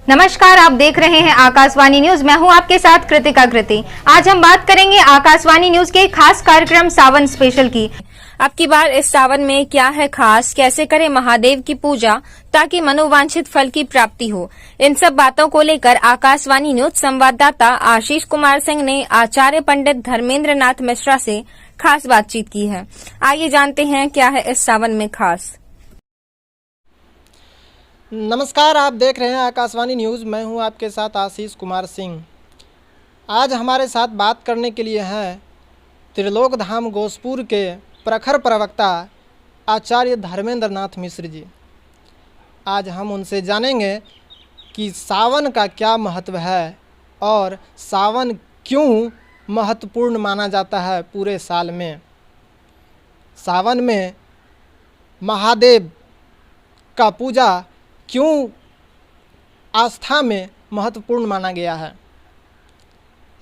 नमस्कार, आप देख रहे हैं आकाशवाणी न्यूज। मैं हूं आपके साथ कृतिका कृति। आज हम बात करेंगे आकाशवाणी न्यूज के खास कार्यक्रम सावन स्पेशल की। अब की बार इस सावन में क्या है खास, कैसे करें महादेव की पूजा ताकि मनोवांछित फल की प्राप्ति हो, इन सब बातों को लेकर आकाशवाणी न्यूज संवाददाता आशीष कुमार सिंह ने आचार्य पंडित धर्मेंद्र नाथ मिश्रा से खास बातचीत की है। आइए जानते हैं क्या है इस सावन में खास। नमस्कार, आप देख रहे हैं आकाशवाणी न्यूज़। मैं हूं आपके साथ आशीष कुमार सिंह। आज हमारे साथ बात करने के लिए हैं त्रिलोक धाम गोसपुर के प्रखर प्रवक्ता आचार्य धर्मेंद्र नाथ मिश्र जी। आज हम उनसे जानेंगे कि सावन का क्या महत्व है और सावन क्यों महत्वपूर्ण माना जाता है पूरे साल में। सावन में महादेव का पूजा क्यों आस्था में महत्वपूर्ण माना गया है।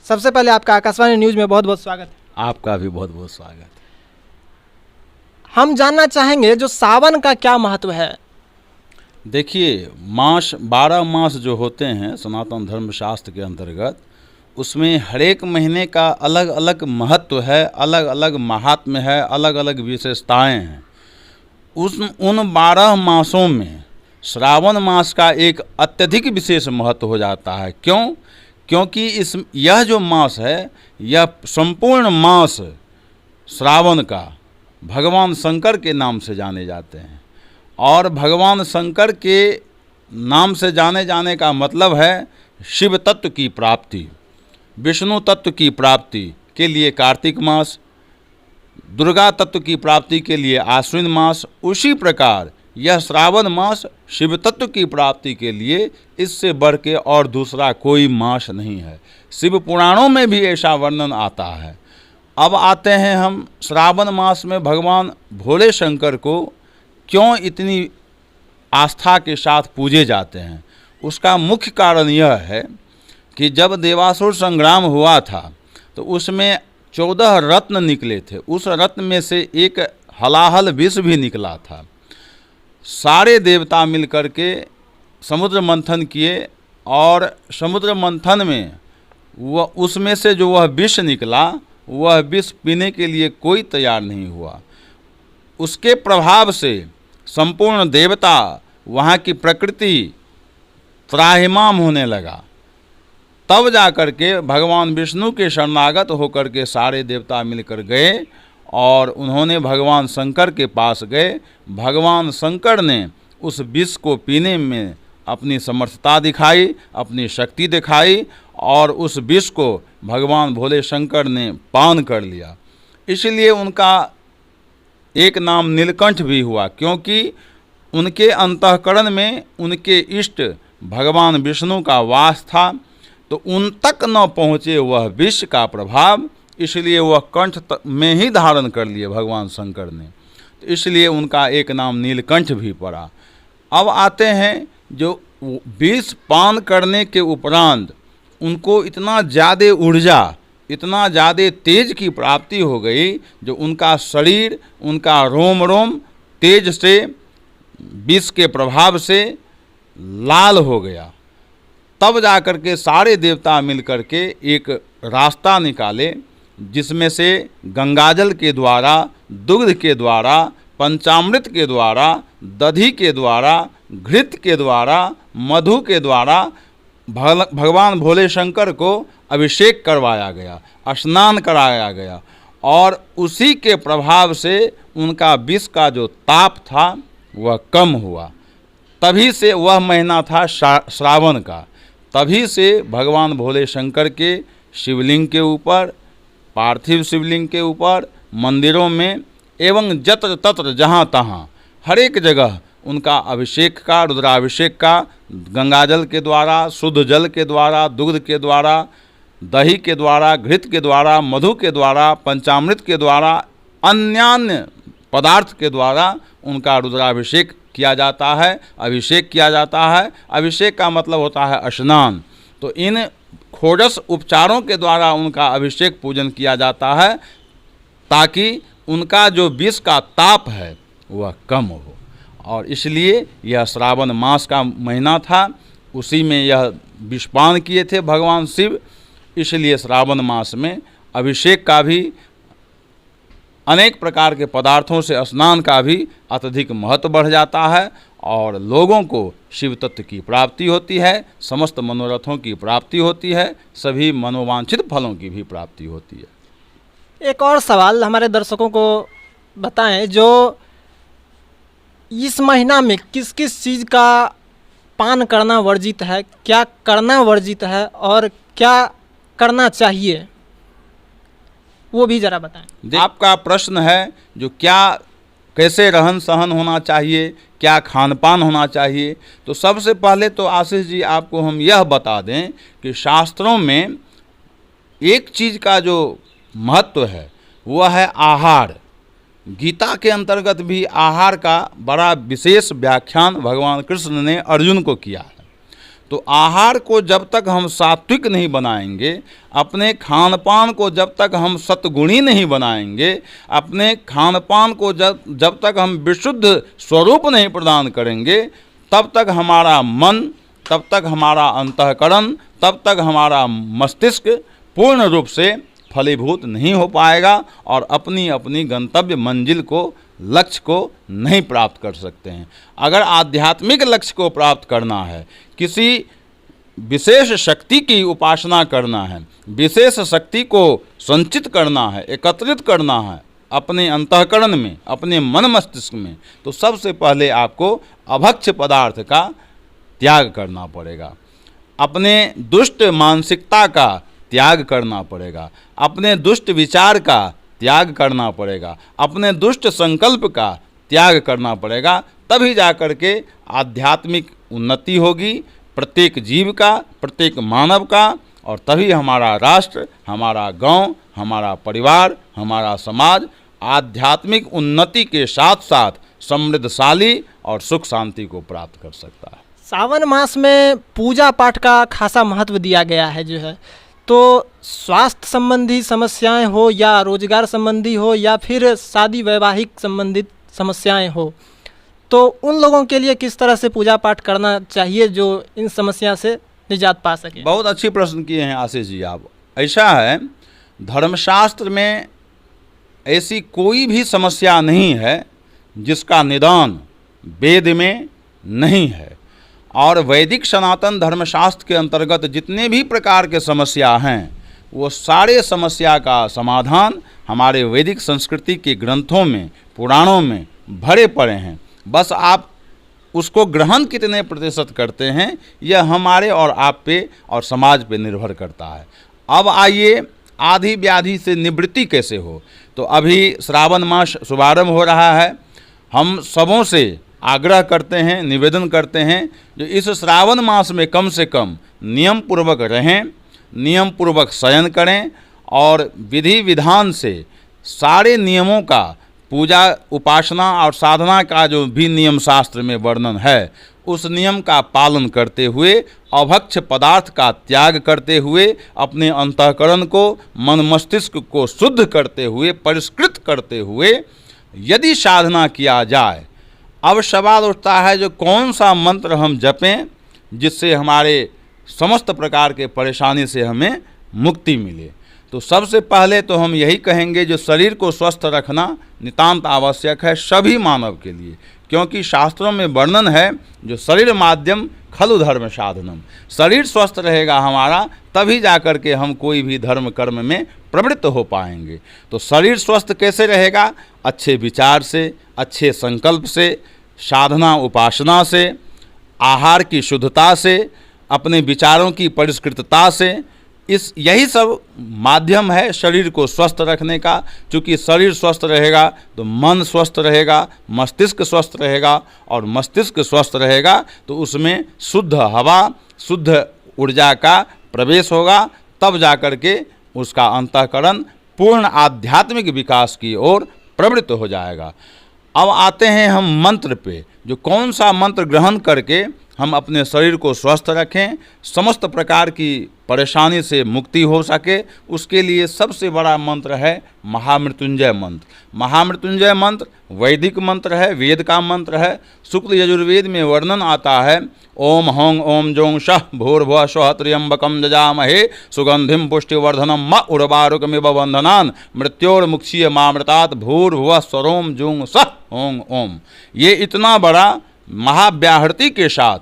सबसे पहले आपका आकाशवाणी न्यूज़ में बहुत बहुत स्वागत है। आपका भी बहुत बहुत स्वागत। हम जानना चाहेंगे जो सावन का क्या महत्व है। देखिए, मास 12 मास जो होते हैं सनातन धर्म शास्त्र के अंतर्गत, उसमें हर एक महीने का अलग अलग महत्व है, अलग अलग महात्म्य है, अलग अलग विशेषताएं हैं। उन 12 मासों में श्रावण मास का एक अत्यधिक विशेष महत्व हो जाता है। क्यों? क्योंकि यह जो मास है, यह संपूर्ण मास श्रावण का भगवान शंकर के नाम से जाने जाते हैं। और भगवान शंकर के नाम से जाने जाने का मतलब है शिव तत्व की प्राप्ति, विष्णु तत्व की प्राप्ति के लिए कार्तिक मास, दुर्गा तत्व की प्राप्ति के लिए आश्विन मास। उसी प्रकार यह श्रावण मास शिव तत्व की प्राप्ति के लिए इससे बढ़ के और दूसरा कोई मास नहीं है। शिव पुराणों में भी ऐसा वर्णन आता है। अब आते हैं हम श्रावण मास में भगवान भोले शंकर को क्यों इतनी आस्था के साथ पूजे जाते हैं। उसका मुख्य कारण यह है कि जब देवासुर संग्राम हुआ था तो उसमें 14 रत्न निकले थे। उस रत्न में से एक हलाहल विष भी निकला था। सारे देवता मिलकर के समुद्र मंथन किए और समुद्र मंथन में वह उसमें से जो वह विष निकला, वह विष पीने के लिए कोई तैयार नहीं हुआ। उसके प्रभाव से संपूर्ण देवता, वहाँ की प्रकृति त्राहिमाम होने लगा। तब जाकर के भगवान विष्णु के शरणागत होकर के सारे देवता मिलकर गए और उन्होंने भगवान शंकर के पास गए। भगवान शंकर ने उस विष को पीने में अपनी समर्थता दिखाई, अपनी शक्ति दिखाई और उस विष को भगवान भोले शंकर ने पान कर लिया। इसलिए उनका एक नाम नीलकंठ भी हुआ, क्योंकि उनके अंतःकरण में उनके इष्ट भगवान विष्णु का वास था। तो उन तक न पहुँचे वह विष का प्रभाव, इसलिए वह कंठ में ही धारण कर लिए भगवान शंकर ने। तो इसलिए उनका एक नाम नीलकंठ भी पड़ा। अब आते हैं जो विष पान करने के उपरांत उनको इतना ज़्यादा ऊर्जा, इतना ज़्यादा तेज की प्राप्ति हो गई, जो उनका शरीर, उनका रोम रोम तेज से, विष के प्रभाव से लाल हो गया। तब जाकर के सारे देवता मिलकर के एक रास्ता निकाले, जिसमें से गंगाजल के द्वारा, दुग्ध के द्वारा, पंचामृत के द्वारा, दधी के द्वारा, घृत के द्वारा, मधु के द्वारा भगवान भोले शंकर को अभिषेक करवाया गया, स्नान कराया गया। और उसी के प्रभाव से उनका विष का जो ताप था वह कम हुआ। तभी से वह महीना था श्रावण का। तभी से भगवान भोले शंकर के शिवलिंग के ऊपर, पार्थिव शिवलिंग के ऊपर, मंदिरों में एवं जत्र तत्र जहाँ तहाँ हर एक जगह उनका अभिषेक का, रुद्राभिषेक का, गंगाजल के द्वारा, शुद्ध जल के द्वारा, दुग्ध के द्वारा, दही के द्वारा, घृत के द्वारा, मधु के द्वारा, पंचामृत के द्वारा, अन्यान्य पदार्थ के द्वारा उनका रुद्राभिषेक किया जाता है, अभिषेक किया जाता है। अभिषेक का मतलब होता है स्नान। तो इन खोजस उपचारों के द्वारा उनका अभिषेक पूजन किया जाता है, ताकि उनका जो विष का ताप है वह कम हो। और इसलिए यह श्रावण मास का महीना था। उसी में यह विषपान किए थे भगवान शिव। इसलिए श्रावण मास में अभिषेक का भी, अनेक प्रकार के पदार्थों से स्नान का भी अत्यधिक महत्व बढ़ जाता है और लोगों को शिव तत्व की प्राप्ति होती है, समस्त मनोरथों की प्राप्ति होती है, सभी मनोवांछित फलों की भी प्राप्ति होती है। एक और सवाल हमारे दर्शकों को बताएं, जो इस महीना में किस किस चीज़ का पान करना वर्जित है, क्या करना वर्जित है और क्या करना चाहिए, वो भी ज़रा बताएं। आपका प्रश्न है जो क्या कैसे रहन सहन होना चाहिए, क्या खान पान होना चाहिए, तो सबसे पहले तो आशीष जी आपको हम यह बता दें कि शास्त्रों में एक चीज़ का जो महत्व है वह है आहार। गीता के अंतर्गत भी आहार का बड़ा विशेष व्याख्यान भगवान कृष्ण ने अर्जुन को किया है। तो आहार को जब तक हम सात्विक नहीं बनाएंगे, अपने खान पान को जब तक हम सतगुणी नहीं बनाएंगे, अपने खान पान को जब तक हम विशुद्ध स्वरूप नहीं प्रदान करेंगे, तब तक हमारा मन, तब तक हमारा अंतःकरण, तब तक हमारा मस्तिष्क पूर्ण रूप से फलीभूत नहीं हो पाएगा और अपनी अपनी गंतव्य मंजिल को, लक्ष्य को नहीं प्राप्त कर सकते हैं। अगर आध्यात्मिक लक्ष्य को प्राप्त करना है, किसी विशेष शक्ति की उपासना करना है, विशेष शक्ति को संचित करना है, एकत्रित करना है अपने अंतःकरण में, अपने मन मस्तिष्क में, तो सबसे पहले आपको अभक्ष्य पदार्थ का त्याग करना पड़ेगा, अपने दुष्ट मानसिकता का त्याग करना पड़ेगा, अपने दुष्ट विचार का त्याग करना पड़ेगा, अपने दुष्ट संकल्प का त्याग करना पड़ेगा। तभी जाकर के आध्यात्मिक उन्नति होगी प्रत्येक जीव का, प्रत्येक मानव का, और तभी हमारा राष्ट्र, हमारा गांव, हमारा परिवार, हमारा समाज आध्यात्मिक उन्नति के साथ साथ समृद्धशाली और सुख शांति को प्राप्त कर सकता है। सावन मास में पूजा पाठ का खासा महत्व दिया गया है जो है, तो स्वास्थ्य संबंधी समस्याएं हो या रोजगार संबंधी हो या फिर शादी वैवाहिक संबंधित समस्याएं हो, तो उन लोगों के लिए किस तरह से पूजा पाठ करना चाहिए जो इन समस्या से निजात पा सके? बहुत अच्छी प्रश्न किए हैं आशीष जी आप। ऐसा है, धर्मशास्त्र में ऐसी कोई भी समस्या नहीं है जिसका निदान वेद में नहीं है, और वैदिक सनातन धर्मशास्त्र के अंतर्गत जितने भी प्रकार के समस्या हैं वो सारे समस्या का समाधान हमारे वैदिक संस्कृति के ग्रंथों में, पुराणों में भरे पड़े हैं। बस आप उसको ग्रहण कितने प्रतिशत करते हैं यह हमारे और आप पे और समाज पे निर्भर करता है। अब आइए, आधी व्याधि से निवृत्ति कैसे हो, तो अभी श्रावण मास शुभारंभ हो रहा है। हम सबों से आग्रह करते हैं, निवेदन करते हैं, जो इस श्रावण मास में कम से कम नियम पूर्वक रहें, नियम पूर्वक शयन करें और विधि विधान से सारे नियमों का, पूजा उपासना और साधना का जो भी नियम शास्त्र में वर्णन है, उस नियम का पालन करते हुए, अभक्ष्य पदार्थ का त्याग करते हुए, अपने अंतःकरण को, मन मस्तिष्क को शुद्ध करते हुए, परिष्कृत करते हुए यदि साधना किया जाए। अब सवाल उठता है जो कौन सा मंत्र हम जपें जिससे हमारे समस्त प्रकार के परेशानी से हमें मुक्ति मिले। तो सबसे पहले तो हम यही कहेंगे, जो शरीर को स्वस्थ रखना नितांत आवश्यक है सभी मानव के लिए, क्योंकि शास्त्रों में वर्णन है जो शरीर माध्यम खलु धर्म साधनम। शरीर स्वस्थ रहेगा हमारा, तभी जाकर के हम कोई भी धर्म कर्म में प्रवृत्त हो पाएंगे। तो शरीर स्वस्थ कैसे रहेगा? अच्छे विचार से, अच्छे संकल्प से, साधना उपासना से, आहार की शुद्धता से, अपने विचारों की परिष्कृतता से। यही सब माध्यम है शरीर को स्वस्थ रखने का। चूँकि शरीर स्वस्थ रहेगा तो मन स्वस्थ रहेगा, मस्तिष्क स्वस्थ रहेगा, और मस्तिष्क स्वस्थ रहेगा तो उसमें शुद्ध हवा, शुद्ध ऊर्जा का प्रवेश होगा, तब जाकर के उसका अंतःकरण पूर्ण आध्यात्मिक विकास की ओर प्रवृत्त हो जाएगा। अब आते हैं हम मंत्र पे, जो कौन सा मंत्र ग्रहण करके हम अपने शरीर को स्वस्थ रखें, समस्त प्रकार की परेशानी से मुक्ति हो सके, उसके लिए सबसे बड़ा मंत्र है महामृत्युंजय मंत्र। महामृत्युंजय मंत्र वैदिक मंत्र है, वेद का मंत्र है। शुक्ल यजुर्वेद में वर्णन आता है, ओम हौं ओम जों शः भूर्भुवः स्वः त्र्यंबकं जजामहे सुगंधिं पुष्टिवर्धनम म उर्वारुकमिव बंधनान् मृत्योर्मुक्षीय मामृतात् भूर्भुवः स्वरोम जों सः ओं ओम। ये इतना बड़ा महाव्याहृति के साथ,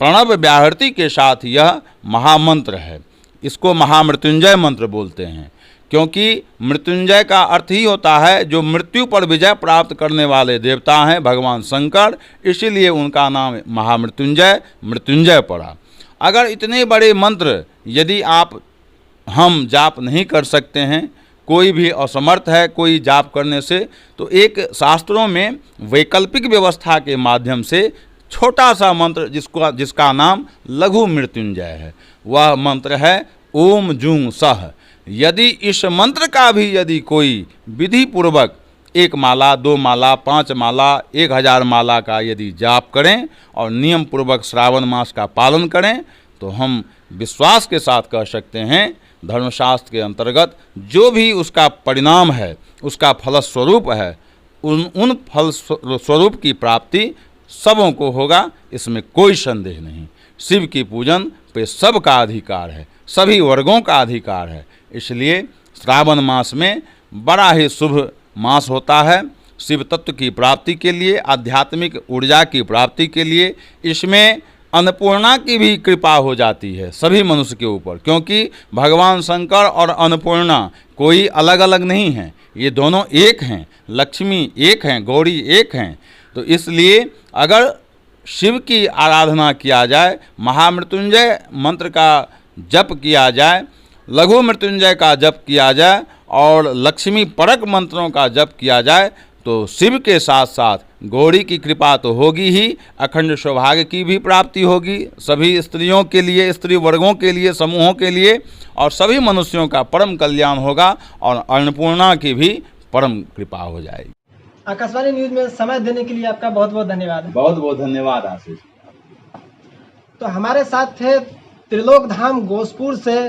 प्रणव व्याहृति के साथ यह महामंत्र है। इसको महामृत्युंजय मंत्र बोलते हैं, क्योंकि मृत्युंजय का अर्थ ही होता है जो मृत्यु पर विजय प्राप्त करने वाले देवता हैं भगवान शंकर, इसीलिए उनका नाम महामृत्युंजय, मृत्युंजय पड़ा। अगर इतने बड़े मंत्र यदि हम जाप नहीं कर सकते हैं, कोई भी असमर्थ है कोई जाप करने से, तो एक शास्त्रों में वैकल्पिक व्यवस्था के माध्यम से छोटा सा मंत्र जिसका नाम लघु मृत्युंजय है, वह मंत्र है ओम जूं सह। यदि इस मंत्र का भी यदि कोई विधि पूर्वक 1 माला 2 माला 5 माला 1000 माला का यदि जाप करें और नियम पूर्वक श्रावण मास का पालन करें, तो हम विश्वास के साथ कह सकते हैं धर्मशास्त्र के अंतर्गत जो भी उसका परिणाम है, उसका फलस्वरूप है, उन फल स्वरूप की प्राप्ति सबों को होगा, इसमें कोई संदेह नहीं। शिव की पूजन पे सबका अधिकार है, सभी वर्गों का अधिकार है। इसलिए श्रावण मास में बड़ा ही शुभ मास होता है शिव तत्व की प्राप्ति के लिए, आध्यात्मिक ऊर्जा की प्राप्ति के लिए। इसमें अन्नपूर्णा की भी कृपा हो जाती है सभी मनुष्य के ऊपर, क्योंकि भगवान शंकर और अन्नपूर्णा कोई अलग अलग नहीं हैं, ये दोनों एक हैं, लक्ष्मी एक हैं, गौरी एक हैं। तो इसलिए अगर शिव की आराधना किया जाए, महामृत्युंजय मंत्र का जप किया जाए, लघु मृत्युंजय का जप किया जाए और लक्ष्मी परक मंत्रों का जप किया जाए, तो शिव के साथ साथ गौरी की कृपा तो होगी ही, अखंड सौभाग्य की भी प्राप्ति होगी सभी स्त्रियों के लिए, स्त्री वर्गों के लिए, समूहों के लिए, और सभी मनुष्यों का परम कल्याण होगा और अन्नपूर्णा की भी परम कृपा हो जाएगी। आकाशवाणी न्यूज में समय देने के लिए आपका बहुत बहुत धन्यवाद। बहुत बहुत धन्यवाद आशीष। तो हमारे साथ थे त्रिलोक धाम गोसपुर से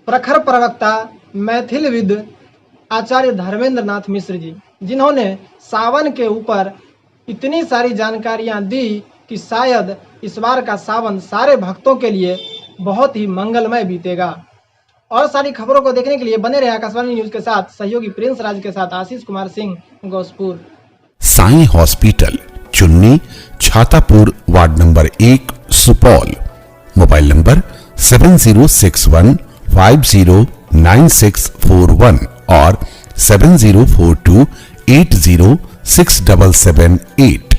प्रखर प्रवक्ता मैथिलविद आचार्य धर्मेंद्र नाथ मिश्र जी, जिन्होंने सावन के ऊपर इतनी सारी जानकारियां दी कि शायद इस बार का सावन सारे भक्तों के लिए बहुत ही मंगलमय बीतेगा। और सारी खबरों को देखने के लिए बने रहे आकाशवाणी न्यूज के साथ। सहयोगी प्रिंस राज के साथ आशीष कुमार सिंह, गोसपुर। साईं हॉस्पिटल, चुन्नी, Chhatapur, ward number 1, Supaul. Mobile number 7061509641 और 7042806778।